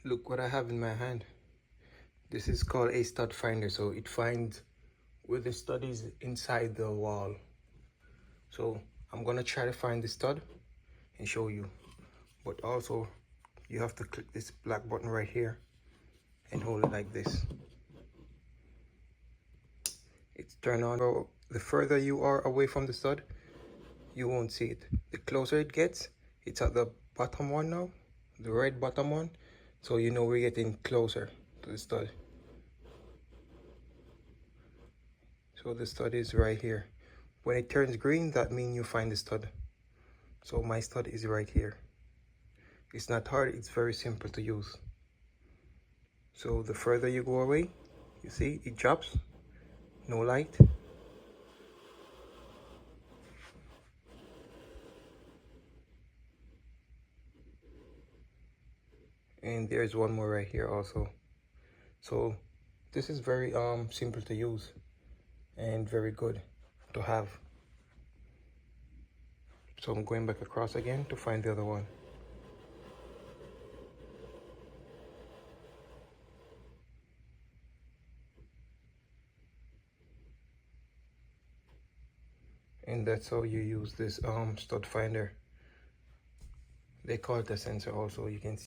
Look what I have in my hand. This is called a stud finder, so it finds where the stud is inside the wall. So I'm gonna try to find the stud and show you, but also you have to click this black button right here and hold it like this. It's turned on. So the further you are away from the stud, you won't see it. The closer it gets, it's at the bottom one now, the red bottom one, so you know we're getting closer to the stud. So the stud is right here. When it turns green, that means you find the stud. So my stud is right here. It's not hard, it's very simple to use. So the further you go away, you see it drops, no light. And there's one more right here also. So this is very simple to use and very good to have. So I'm going back across again to find the other one. And that's how you use this stud finder. They call it a sensor also, you can see.